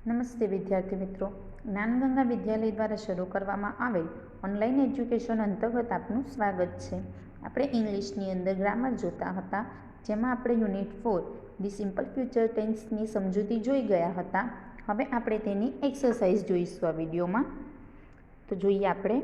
નમસ્તે વિદ્યાર્થી મિત્રો, જ્ઞાનગંગા વિદ્યાલય દ્વારા શરૂ કરવામાં આવેલ ઓનલાઈન એજ્યુકેશન અંતર્ગત આપનું સ્વાગત છે. આપણે ઇંગ્લિશની અંદર ગ્રામર જોતા હતા, જેમાં આપણે યુનિટ 4 ધી સિમ્પલ ફ્યુચર ટેન્સની સમજૂતી જોઈ ગયા હતા. હવે આપણે તેની એક્સરસાઇઝ જોઈશું આ વિડીયોમાં. તો જોઈએ આપણે.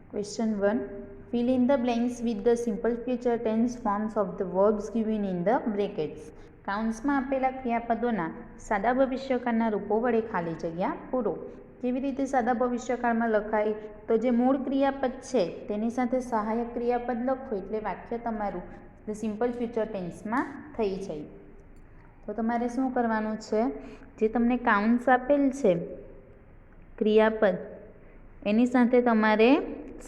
Question 1. Fill in the blanks with the simple future tense forms of the verbs given in the brackets. કાઉન્સમાં આપેલા ક્રિયાપદોના સાદા ભવિષ્યકાળના રૂપો વડે ખાલી જગ્યા પૂરો. કેવી રીતે સાદા ભવિષ્યકાળમાં લખાય? તો જે મૂળ ક્રિયાપદ છે તેની સાથે સહાયક ક્રિયાપદ લખો એટલે વાક્ય તમારું ધ સિમ્પલ ફ્યુચર ટેન્સમાં થઈ જાય. તો તમારે શું કરવાનું છે? જે તમને કાઉન્સ આપેલ છે ક્રિયાપદ, એની સાથે તમારે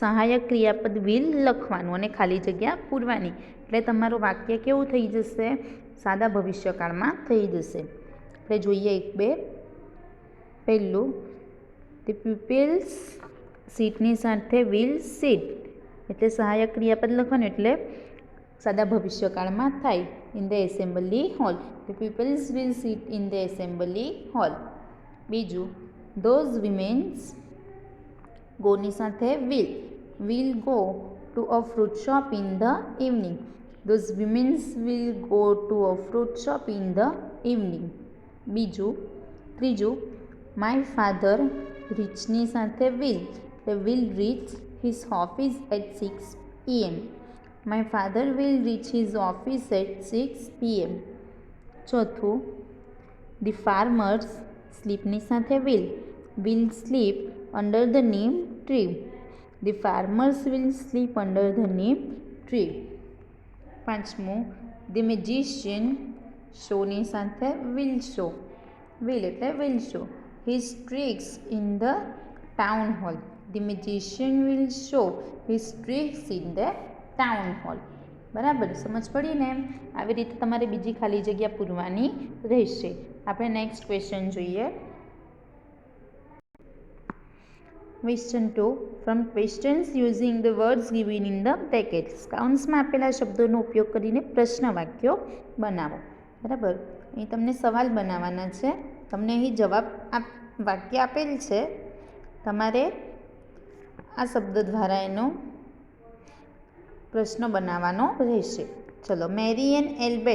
સહાયક ક્રિયાપદ વિલ લખવાનું અને ખાલી જગ્યા પૂરવાની. એટલે તમારું વાક્ય કેવું થઈ જશે? સાદા ભવિષ્યકાળમાં થઈ જશે. આપણે જોઈએ 1-2. પહેલું, ધ પ્યુપિલ્સ સીટની સાથે વિલ સીટ એટલે સહાયક ક્રિયાપદ લખવાનું એટલે સાદા ભવિષ્યકાળમાં થાય. In the assembly hall, the pupils will sit in the assembly hall. બીજું, ધોઝ વિમેન્સ ગોની સાથે will go to a fruit shop in the evening. Those women will go to a fruit shop in the evening. ત્રીજું, my father reachની સાથે will reach his office at 6 p.m. My father will reach his office at 6 p.m. ચોથું, the farmers sleepની સાથે will sleep under the neem tree. The farmers will sleep under the neem tree. પાંચમું, the magician showની સાથે will show his tricks in the town hall. The magician will show his tricks in the town hall. બરાબર, સમજ પડી ને? આવી રીતે તમારે બીજી ખાલી જગ્યા પૂરવાની રહેશે. આપણે નેક્સ્ટ ક્વેશ્ચન જોઈએ. Question 2. From questions using the words given in the brackets. કાઉન્સમાં આપેલા શબ્દોનો ઉપયોગ કરીને પ્રશ્ન વાક્યો બનાવો. બરાબર, અહીં તમને સવાલ બનાવવાના છે. તમને અહીં જવાબ વાક્ય આપેલ છે. તમારે આ શબ્દ દ્વારા એનો પ્રશ્ન બનાવવાનો રહેશે. ચલો. મેરી and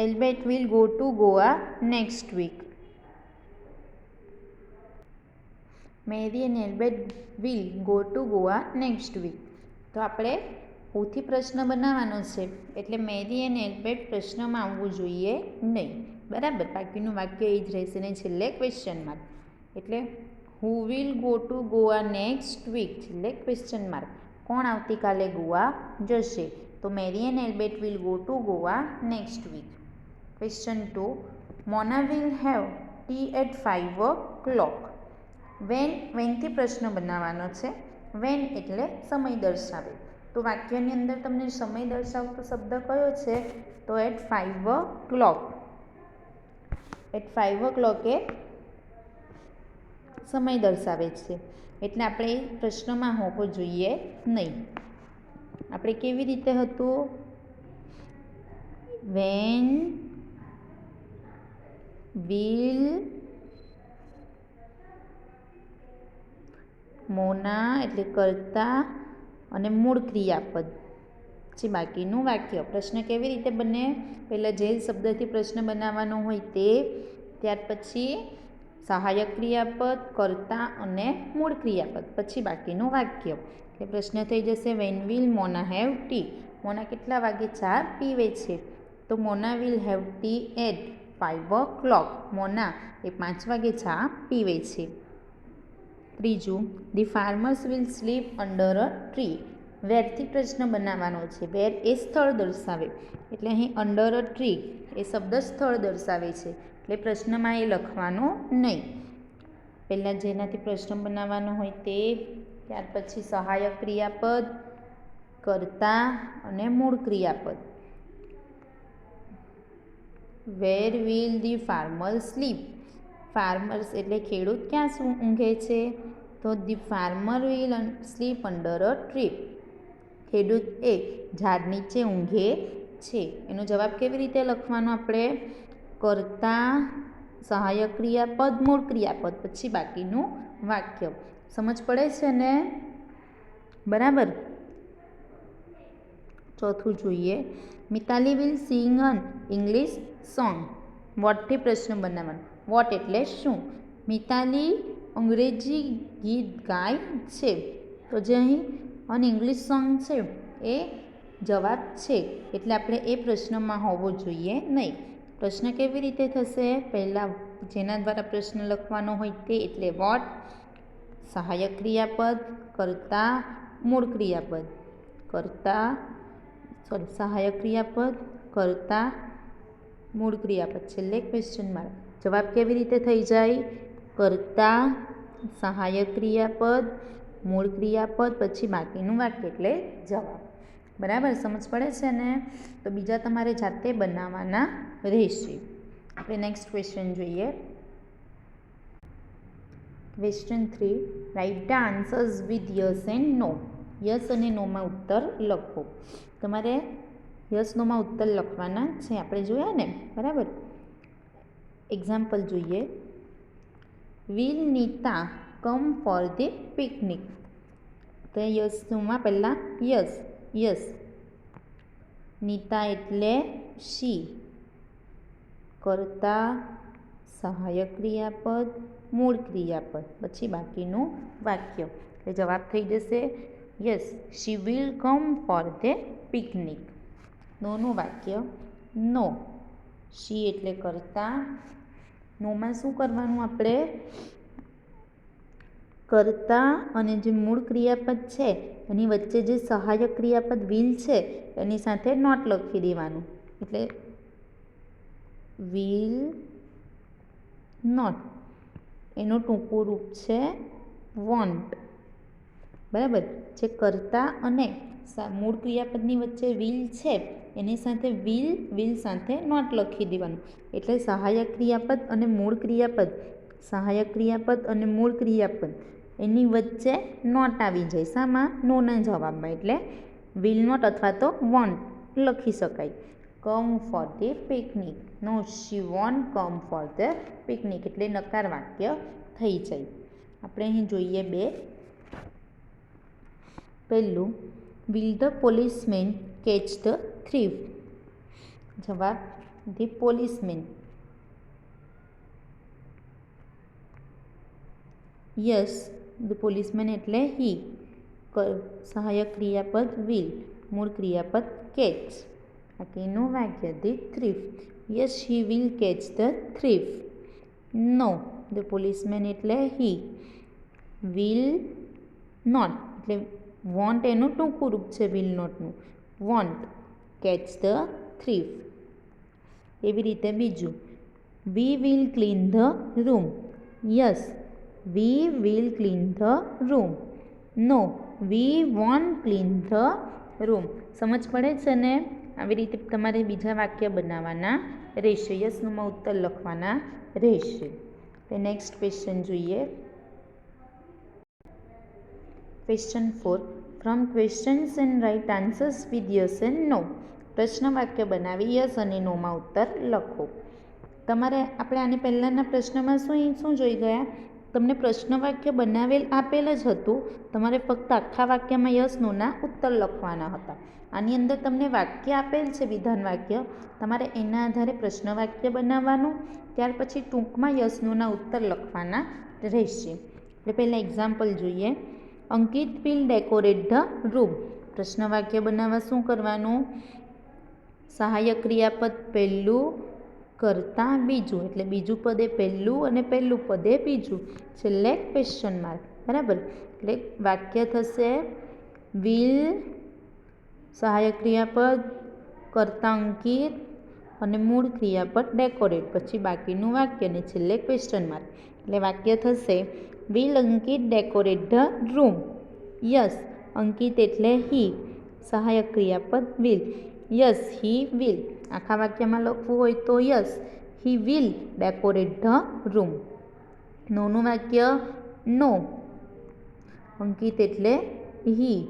Albert will go to Goa next week. Mary and Albert will go to Goa next week. તો આપણે હુંથી પ્રશ્ન બનાવવાનો છે એટલે મેરી એન્ડ એલ્બર્ટ પ્રશ્નમાં આવવું જોઈએ નહીં. બરાબર, બાકીનું વાક્ય એ જ રહેશે ને છેલ્લે ક્વેશ્ચન માર્ક. એટલે who will go to Goa next week, છેલ્લે ક્વેશ્ચન માર્ક. કોણ આવતીકાલે ગોવા જશે? તો Mary and Albert will go to Goa next week. Question 2. Mona will have tea at 5 o'clock. Whenથી પ્રશ્ન બનાવવાનો છે. When એટલે સમય દર્શાવે. તો વાક્યની અંદર તમને સમય દર્શાવતો શબ્દ કયો છે? તો at 5 o'clock. At 5 o'clock એ સમય દર્શાવે છે એટલે આપણે પ્રશ્નમાં હોવો જોઈએ નહીં. આપણે કેવી રીતે હતું? When will મોના એટલે કર્તા અને મૂળ ક્રિયાપદ પછી બાકીનું વાક્ય. પ્રશ્ન કેવી રીતે બને? પહેલાં જે શબ્દથી પ્રશ્ન બનાવવાનો હોય તે, ત્યાર પછી સહાયક ક્રિયાપદ, કર્તા અને મૂળ ક્રિયાપદ, પછી બાકીનું વાક્ય. એટલે પ્રશ્ન થઈ જશે when will Mona have tea. Mona કેટલા વાગે ચા પીવે છે? તો Mona will have tea at 5 o'clock. Mona એ 5 વાગે ચા પીવે છે. ત્રીજું, the farmers will sleep under a tree. વેરથી પ્રશ્ન બનાવવાનો છે. વેર એ સ્થળ દર્શાવે એટલે અહીં અંડર અ ટ્રી એ શબ્દ સ્થળ દર્શાવે છે એટલે પ્રશ્નમાં એ લખવાનો નહીં. પહેલાં જેનાથી પ્રશ્ન બનાવવાનો હોય તે, ત્યાર પછી સહાયક ક્રિયાપદ, કર્તા અને મૂળ ક્રિયાપદ. Where will the farmer sleep. Farmers એટલે ખેડૂત ક્યાં ઊંઘે છે? તો the farmer will sleep under a tree. ખેડૂત એ ઝાડ નીચે ઊંઘે છે. એનો જવાબ કેવી રીતે લખવાનો આપણે? કર્તા, સહાયક ક્રિયાપદ, મૂળ ક્રિયાપદ, પછી બાકીનું વાક્ય. સમજ પડે છે ને? બરાબર. ચોથું જોઈએ. Mitali will sing an English song. વોટથી પ્રશ્ન બનાવવાનો. વોટ એટલે શું? મિતાલી અંગ્રેજી ગીત ગાય છે. તો જે અહીં અન ઇંગ્લિશ સોંગ છે એ જવાબ છે, એટલે આપણે એ પ્રશ્નમાં હોવો જોઈએ નહીં. પ્રશ્ન કેવી રીતે થશે? પહેલાં જેના દ્વારા પ્રશ્ન લખવાનો હોય તે, એટલે વોટ, સહાયક ક્રિયાપદ, કર્તા, મૂળ ક્રિયાપદ. સહાયક ક્રિયાપદ, કર્તા, મૂળ ક્રિયાપદ, છેલ્લે ક્વેશ્ચન માર્ક. જવાબ કેવી રીતે થઈ જાય? કર્તા, સહાયક ક્રિયાપદ, મૂળ ક્રિયાપદ, પછી બાકીનું વાક્ય એટલે જવાબ. બરાબર, સમજ પડે છે ને? તો બીજા તમારે જાતે બનાવવાના રહેશે. આપણે નેક્સ્ટ ક્વેશ્ચન જોઈએ. Question 3. Write the answers with yes and no. Yes અને નોમાં ઉત્તર લખો. તમારે યસ નોમાં ઉત્તર લખવાના છે, આપણે જોયા ને? બરાબર. એક્ઝામ્પલ જોઈએ. Will Nita come for the picnic? તો યસ નોમાં પહેલાં યસ. નીતા એટલે શી. કર્તા, સહાયક ક્રિયાપદ, મૂળ ક્રિયાપદ, પછી બાકીનું વાક્ય. એટલે જવાબ થઈ જશે yes, she will come for the picnic. નોનું વાક્ય નો. શી એટલે કર્તા. નોમાં શું કરવાનું આપણે? કર્તા અને જે મૂળ ક્રિયાપદ છે એની વચ્ચે જે સહાયક ક્રિયાપદ વિલ છે એની સાથે નોટ લખી દેવાનું. એટલે વિલ નોટ, એનું ટૂંકું રૂપ છે વોન્ટ. બરાબર. જે કર્તા અને મૂળ ક્રિયાપદની વચ્ચે વિલ છે એની સાથે વિલ સાથે નોટ લખી દેવાનું. એટલે સહાયક ક્રિયાપદ અને મૂળ ક્રિયાપદ એની વચ્ચે નોટ આવી જાય. શામાં? નોના જવાબમાં. એટલે વિલ નોટ અથવા તો વોન્ટ લખી શકાય. Come for the picnic. No, she won't come for the picnic. એટલે નકાર વાક્ય થઈ જાય. આપણે અહીં જોઈએ 2. પહેલું, will the policeman catch the thief? જવાબ the policeman. Yes, the policeman એટલે હી. સહાયક ક્રિયાપદ વિલ, મૂળ ક્રિયાપદ કેચ, બાકીનું વાક્ય the thief. Yes, he will catch the thief. No, the policeman એટલે હી. વિલ નોટ એટલે વોન્ટ એનું ટૂંકું રૂપ છે વિલ નોટનું. Won't catch the thief. એવી રીતે બીજું, we will clean the room. Yes, we will clean the room. No, we won't clean the room. સમજ પડે છે ને? આવી રીતે તમારે બીજા વાક્ય બનાવવાના રહેશે. યસનોમાં ઉત્તર લખવાના રહેશે. તો નેક્સ્ટ ક્વેશ્ચન જોઈએ. Question 4. From questions and write answers with yes and no. પ્રશ્ન વાક્ય બનાવી યસ અને નોમાં ઉત્તર લખો. તમારે આપણે આને પહેલાંના પ્રશ્નમાં શું જોઈ ગયા? તમને પ્રશ્ન વાક્ય બનાવેલ આપેલ જ હતું. તમારે ફક્ત આખા વાક્યમાં યસ નોના ઉત્તર લખવાના હતા. આની અંદર તમને વાક્ય આપેલ છે, વિધાન વાક્ય. તમારે એના આધારે પ્રશ્ન વાક્ય બનાવવાનું, ત્યાર પછી ટૂંકમાં યસ નોના ઉત્તર લખવાના રહેશે. એટલે પહેલાં એક્ઝામ્પલ જોઈએ. અંકિત વિલ ડેકોરેટ ધ રૂમ. પ્રશ્ન વાક્ય બનાવવા શું કરવાનું? સહાયક ક્રિયાપદ પહેલું, કર્તા બીજું. એટલે બીજું પદે પહેલું અને પહેલું પદે બીજું, છેલ્લે ક્વેશ્ચન માર્ક. બરાબર. એટલે વાક્ય થશે વિલ, સહાયક ક્રિયાપદ, કર્તા અંકિત અને મૂળ ક્રિયાપદ ડેકોરેટ, પછી બાકીનું વાક્ય અને છેલ્લે ક્વેશ્ચન માર્ક. એટલે વાક્ય થશે will Ankit decorate the room? Yes, Ankit એટલે હી. સહાયક ક્રિયાપદ વિલ. Yes, he will. આખા વાક્યમાં લખવું હોય તો yes, he will decorate the room. નોનું વાક્ય નો, અંકિત એટલે હી.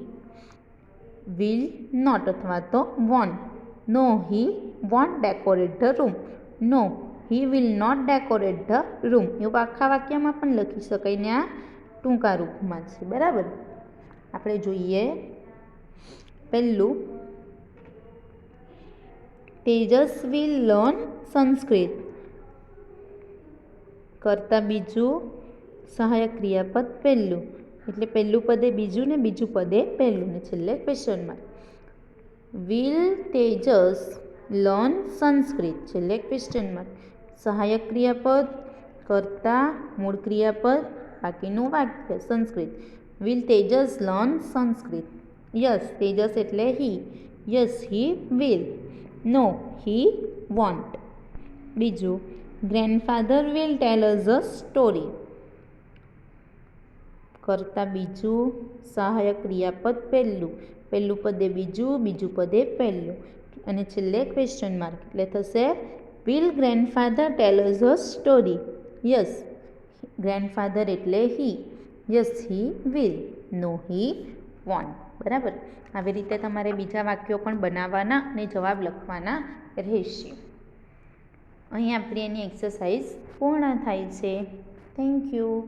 વિલ નોટ અથવા તો won't. No he won't decorate the room. No he will not decorate the room. એવું આખા વાક્યમાં પણ લખી શકાય ને આ ટૂંકા રૂપમાં છે. બરાબર. આપણે જોઈએ પહેલું, તેજસ વિલ લર્ન સંસ્કૃત. કરતા બીજું, સહાયક ક્રિયાપદ પહેલું. એટલે પહેલું પદે બીજું ને બીજું પદે પહેલું ને છેલ્લે question mark. Will Tejas learn Sanskrit, છેલ્લે ક્વેશ્ચન માર્ક. સહાયક ક્રિયાપદ, કરતા, મૂળ ક્રિયાપદ, બાકીનું વાક્ય Sanskrit. Will Tejas learn Sanskrit. Yes, Tejas એટલે he. Yes he will. No he won't. બીજું, grandfather will tell us a story. કરતા બીજું, સહાયક ક્રિયાપદ પહેલું. પહેલું પદે બીજું, બીજું પદે પહેલું અને છેલ્લે ક્વેશ્ચન માર્ક. એટલે થશે will grandfather tell us a story. Yes, grandfather એટલે he. Yes he will. No he won't. બરાબર. આવી રીતે તમારે બીજા વાક્યો પણ બનાવવાના અને જવાબ લખવાના રહેશે. અહીં આપણી એની એક્સરસાઇઝ પૂર્ણ થાય છે. Thank you.